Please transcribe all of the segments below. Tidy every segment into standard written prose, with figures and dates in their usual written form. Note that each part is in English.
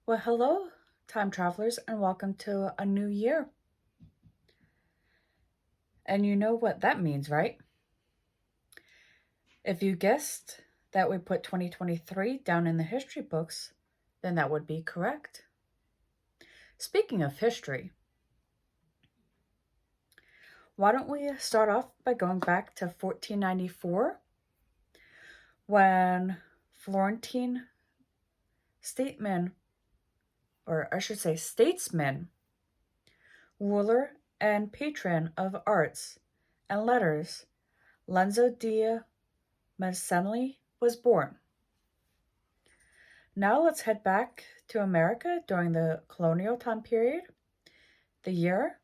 Well, hello, time travelers, and welcome to a new year. And you know what that means, right? If you guessed that we put 2023 down in the history books, then that would be correct. Speaking of history, why don't we start off by going back to 1494 when Florentine statesman, or I should say statesman, ruler and patron of arts and letters, Lorenzo di Medici was born. Now let's head back to America during the colonial time period. The year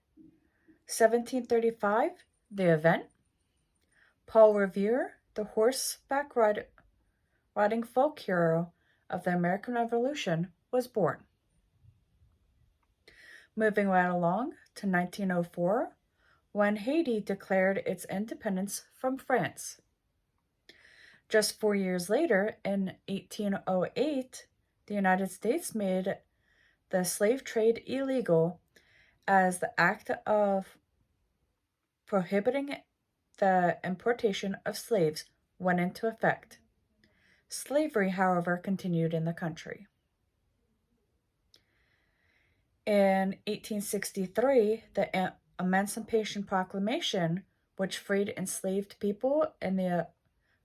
1735, the event. Paul Revere, the horseback riding folk hero of the American Revolution, was born. Moving right along to 1904, when Haiti declared its independence from France. Just 4 years later, in 1808, the United States made the slave trade illegal as the act of prohibiting the importation of slaves went into effect. Slavery, however, continued in the country. In 1863, the Emancipation Proclamation, which freed enslaved people in the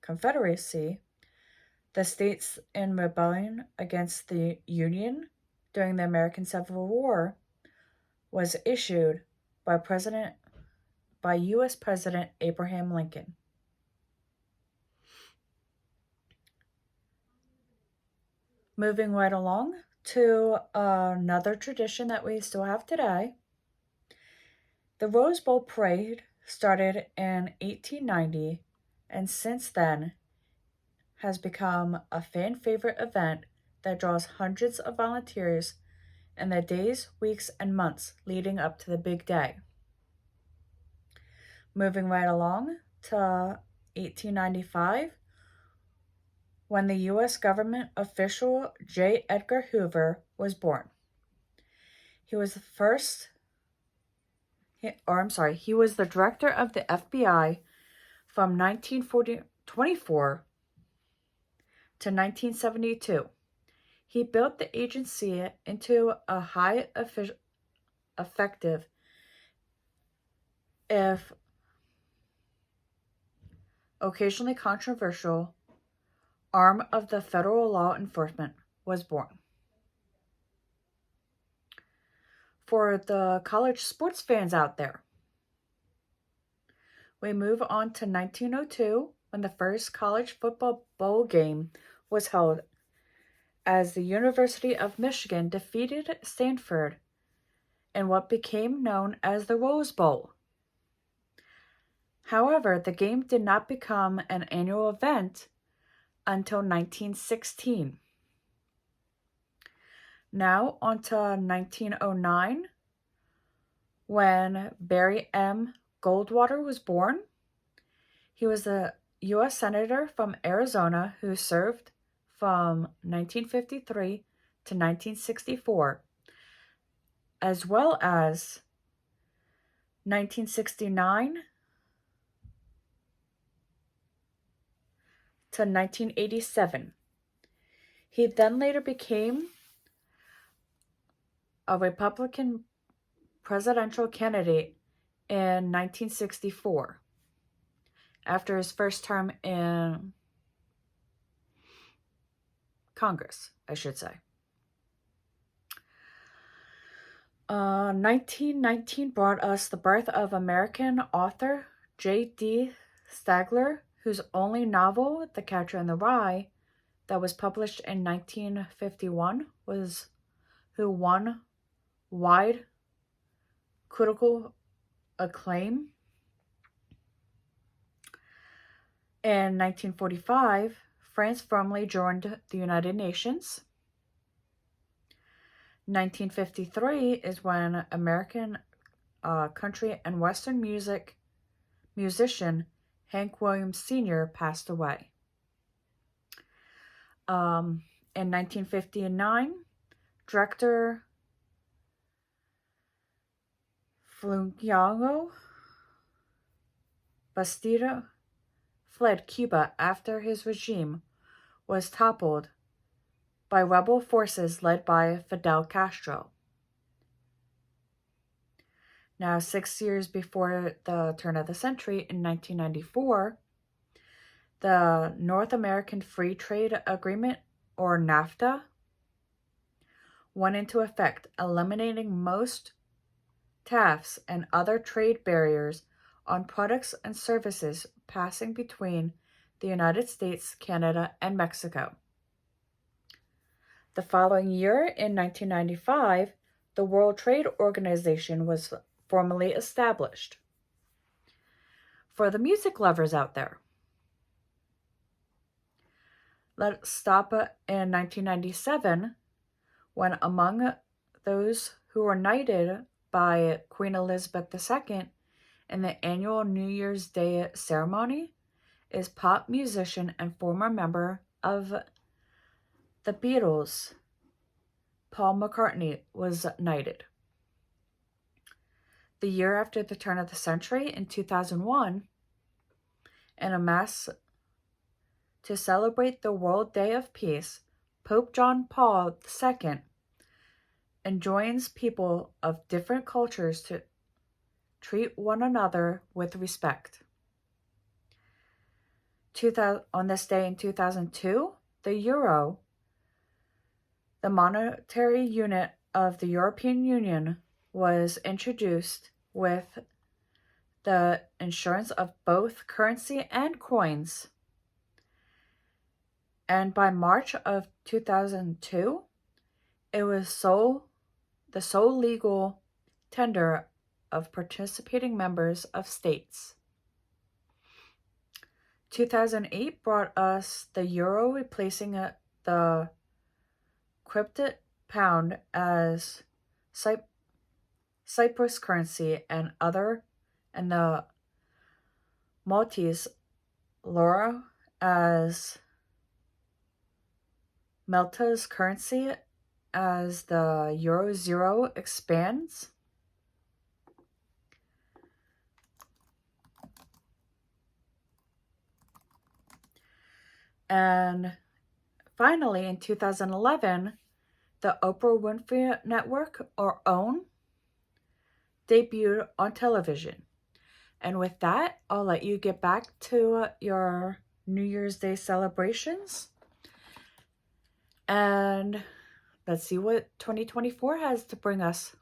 Confederacy, the states in rebellion against the Union during the American Civil War, was issued by U.S. President Abraham Lincoln. Moving right along to another tradition that we still have today. The Rose Bowl Parade started in 1890 and since then has become a fan favorite event that draws hundreds of volunteers in the days, weeks, and months leading up to the big day. Moving right along to 1895, when the U.S. government official J. Edgar Hoover was born. He was the director of the FBI from 1924 to 1972. He built the agency into a high effective, if occasionally controversial, arm of the federal law enforcement was born. For the college sports fans out there, we move on to 1902 when the first college football bowl game was held as the University of Michigan defeated Stanford in what became known as the Rose Bowl. However, the game did not become an annual event until 1916. Now on to 1909, when Barry M. Goldwater was born. He was a U.S. Senator from Arizona who served from 1953 to 1964, as well as 1969 to 1987. He then later became a Republican presidential candidate in 1964 after his first term in Congress, I should say. 1919 brought us the birth of American author J.D. Stigler, whose only novel, The Catcher in the Rye, that was published in 1951, who won wide critical acclaim. In 1945, France formally joined the United Nations. 1953 is when American country and Western musician Hank Williams Sr. passed away. In 1959, Director Fulgencio Batista fled Cuba after his regime was toppled by rebel forces led by Fidel Castro. Now, 6 years before the turn of the century, in 1994, the North American Free Trade Agreement, or NAFTA, went into effect, eliminating most tariffs and other trade barriers on products and services passing between the United States, Canada, and Mexico. The following year, in 1995, the World Trade Organization was formally established. For the music lovers out there, let's stop in 1997, when among those who were knighted by Queen Elizabeth II in the annual New Year's Day ceremony is pop musician and former member of the Beatles, Paul McCartney, was knighted. The year after the turn of the century, in 2001, in a mass to celebrate the World Day of Peace, Pope John Paul II enjoins people of different cultures to treat one another with respect. On this day in 2002, the euro, the monetary unit of the European Union, was introduced with the insurance of both currency and coins. And by March of 2002, it was the sole legal tender of participating members of states. 2008 brought us the euro replacing the cryptic pound as Cyprus currency and the Maltese lira as Malta's currency as the Eurozone expands. And finally, in 2011, the Oprah Winfrey Network, or OWN, debuted on television. And with that, I'll let you get back to your New Year's Day celebrations. And let's see what 2024 has to bring us.